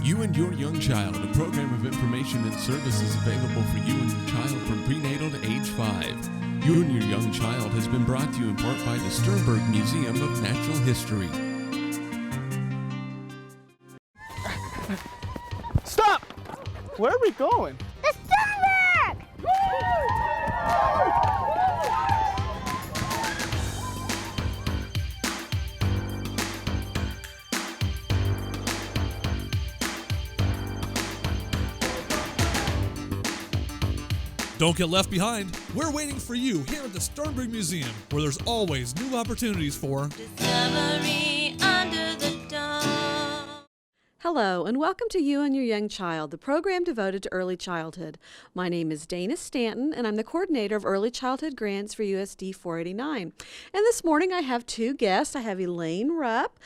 You and Your Young Child, a program of information and services available for you and your child from prenatal to age 5. You and Your Young Child has been brought to you in part by the Sternberg Museum of Natural History. Stop! Where are we going? The Sternberg! Don't get left behind. We're waiting for you here at the Sternberg Museum, where there's always new opportunities for Discovery under the dome. Hello, and welcome to You and Your Young Child, the program devoted to early childhood. My name is Dana Stanton, and I'm the coordinator of Early Childhood Grants for USD 489. And this morning I have two guests. I have Elaine Rupp.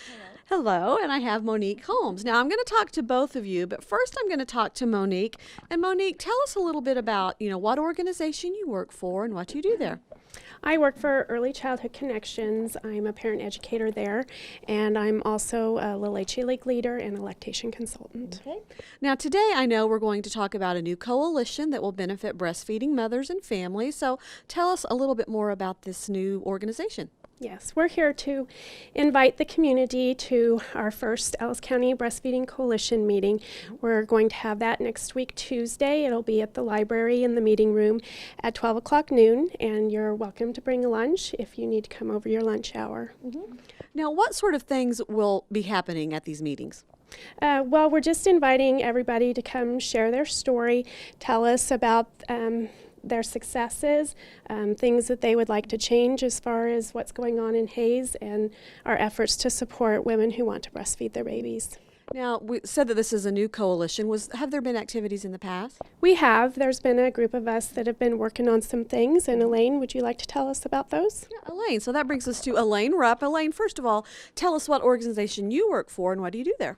Hello, and I have Monique Holmes. Now, I'm going to talk to both of you, but first I'm going to talk to Monique. And Monique, tell us a little bit about, what organization you work for and what you do there. I work for Early Childhood Connections. I'm a parent educator there, and I'm also a Little HA League leader and a lactation consultant. Okay. Now, today I know we're going to talk about a new coalition that will benefit breastfeeding mothers and families. So tell us a little bit more about this new organization. Yes, we're here to invite the community to our first Ellis County Breastfeeding Coalition meeting. We're going to have that next week, Tuesday. It'll be at the library in the meeting room at 12 o'clock noon, and you're welcome to bring a lunch if you need to come over your lunch hour. Mm-hmm. Now, what sort of things will be happening at these meetings? Well, we're just inviting everybody to come share their story, tell us about their successes, things that they would like to change as far as what's going on in Hayes, and our efforts to support women who want to breastfeed their babies. Now, we said that this is a new coalition. Have there been activities in the past? We have. There's been a group of us that have been working on some things. And Elaine, would you like to tell us about those? Yeah, Elaine. So that brings us to Elaine Rupp. Elaine, first of all, tell us what organization you work for and what do you do there?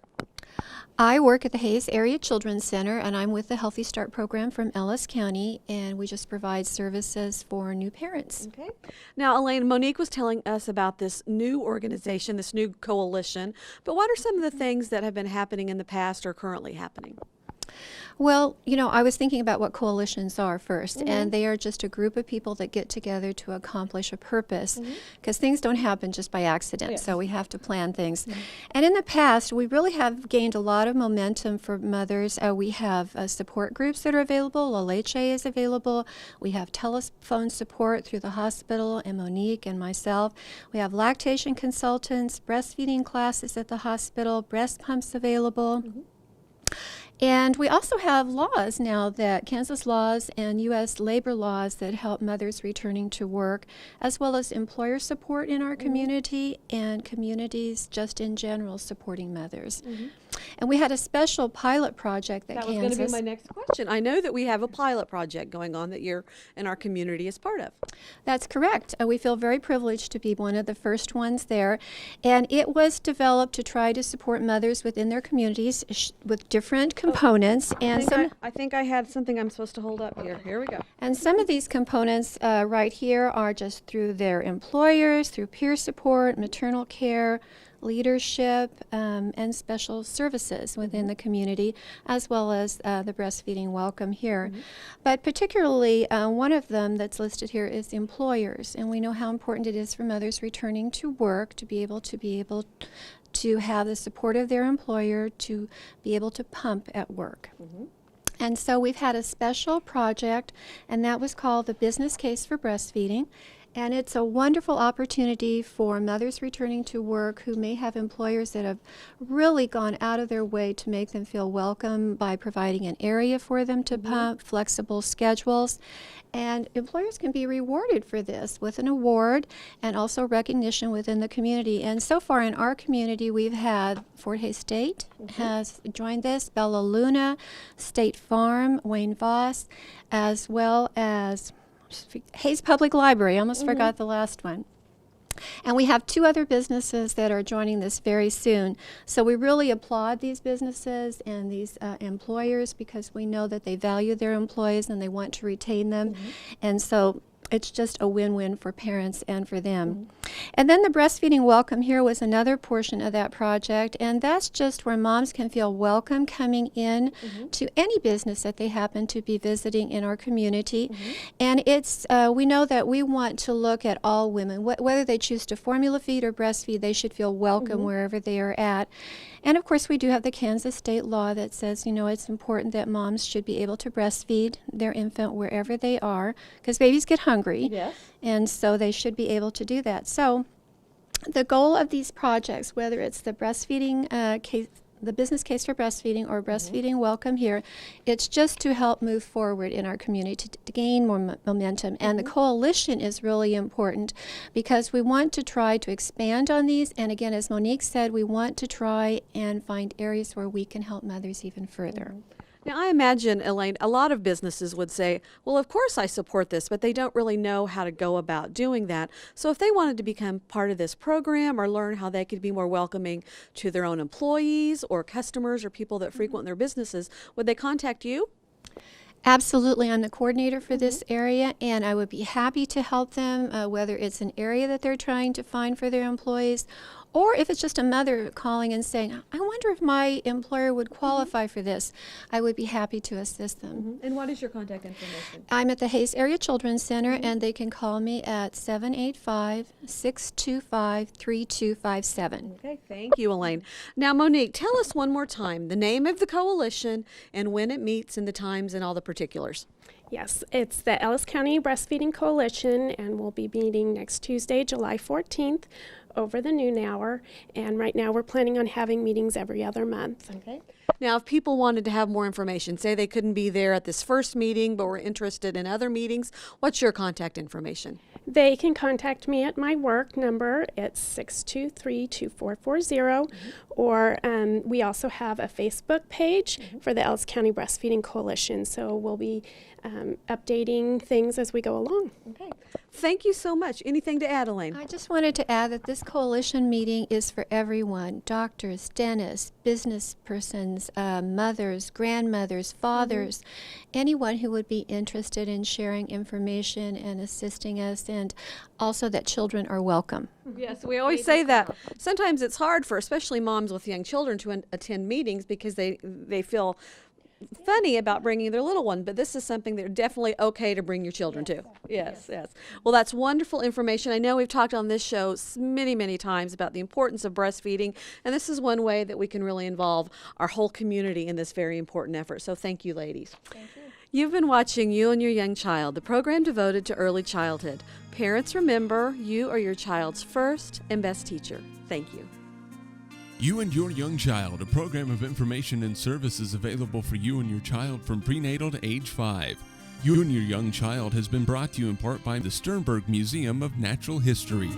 I work at the Hayes Area Children's Center, and I'm with the Healthy Start program from Ellis County, and we just provide services for new parents. Okay. Now, Elaine, Monique was telling us about this new organization, this new coalition, but what are some of the things that have been happening in the past or currently happening? Well, I was thinking about what coalitions are first, and they are just a group of people that get together to accomplish a purpose, because things don't happen just by accident, so we have to plan things. And in the past, we really have gained a lot of momentum for mothers. We have support groups that are available. LHA is available. We have telephone support through the hospital, and Monique and myself. We have lactation consultants, breastfeeding classes at the hospital, breast pumps available. And we also have laws now, that Kansas laws and U.S. labor laws that help mothers returning to work, as well as employer support in our community and communities just in general supporting mothers. And we had a special pilot project that Kansas... That was going to be my next question. I know that we have a pilot project going on that you're in our community as part of. That's correct. We feel very privileged to be one of the first ones there. And it was developed to try to support mothers within their communities with different components. I think I had something I'm supposed to hold up here. Here we go. And some of these components right here are just through their employers, through peer support, maternal care, leadership, and special services within the community, as well as the breastfeeding welcome here. But particularly one of them that's listed here is employers, and we know how important it is for mothers returning to work to be able to have the support of their employer to be able to pump at work. And so we've had a special project, and that was called the Business Case for Breastfeeding. And it's a wonderful opportunity for mothers returning to work who may have employers that have really gone out of their way to make them feel welcome by providing an area for them to pump, flexible schedules. And employers can be rewarded for this with an award and also recognition within the community. And so far in our community, we've had Fort Hays State has joined this, Bella Luna, State Farm, Wayne Voss, as well as Hayes Public Library. I almost forgot the last one. And we have 2 other businesses that are joining this very soon. So we really applaud these businesses and these employers, because we know that they value their employees and they want to retain them. And so it's just a win-win for parents and for them. And then the Breastfeeding Welcome Here was another portion of that project, and that's just where moms can feel welcome coming in to any business that they happen to be visiting in our community. And it's we know that we want to look at all women, whether they choose to formula feed or breastfeed, they should feel welcome wherever they are at. And of course, we do have the Kansas state law that says, it's important that moms should be able to breastfeed their infant wherever they are, because babies get hungry. Yes. And so they should be able to do that. So the goal of these projects, whether it's the breastfeeding case, the business case for breastfeeding or Breastfeeding Welcome Here, it's just to help move forward in our community to gain more momentum. And the coalition is really important because we want to try to expand on these. And again, as Monique said, we want to try and find areas where we can help mothers even further. Now, I imagine, Elaine, a lot of businesses would say, well, of course I support this, but they don't really know how to go about doing that. So if they wanted to become part of this program or learn how they could be more welcoming to their own employees or customers or people that frequent their businesses, would they contact you? Absolutely. I'm the coordinator for this area, and I would be happy to help them, whether it's an area that they're trying to find for their employees, or if it's just a mother calling and saying, I wonder if my employer would qualify for this, I would be happy to assist them. And what is your contact information? I'm at the Hayes Area Children's Center, and they can call me at 785-625-3257. Okay, thank you, Elaine. Now, Monique, tell us one more time the name of the coalition and when it meets and the times and all the particulars. Yes, it's the Ellis County Breastfeeding Coalition, and we'll be meeting next Tuesday, July 14th, over the noon hour. And right now we're planning on having meetings every other month. Okay. Now, if people wanted to have more information, say they couldn't be there at this first meeting but were interested in other meetings, what's your contact information? They can contact me at my work number. It's 623-2440. Or we also have a Facebook page for the Ellis County Breastfeeding Coalition. So we'll be updating things as we go along. Okay. Thank you so much. Anything to add, Elaine? I just wanted to add that this coalition meeting is for everyone, doctors, dentists, business persons, mothers, grandmothers, fathers, anyone who would be interested in sharing information and assisting us, and also that children are welcome. Yes, we always say that. Sometimes it's hard for especially moms with young children to attend meetings because they feel funny about bringing their little one, but this is something that are definitely okay to bring your children to. Yes. Well, that's wonderful information. I know we've talked on this show many, many times about the importance of breastfeeding, and this is one way that we can really involve our whole community in this very important effort. So thank you, ladies. Thank you. You've been watching You and Your Young Child, the program devoted to early childhood. Parents, remember, you are your child's first and best teacher. Thank you. You and Your Young Child, a program of information and services available for you and your child from prenatal to age 5. You and Your Young Child has been brought to you in part by the Sternberg Museum of Natural History.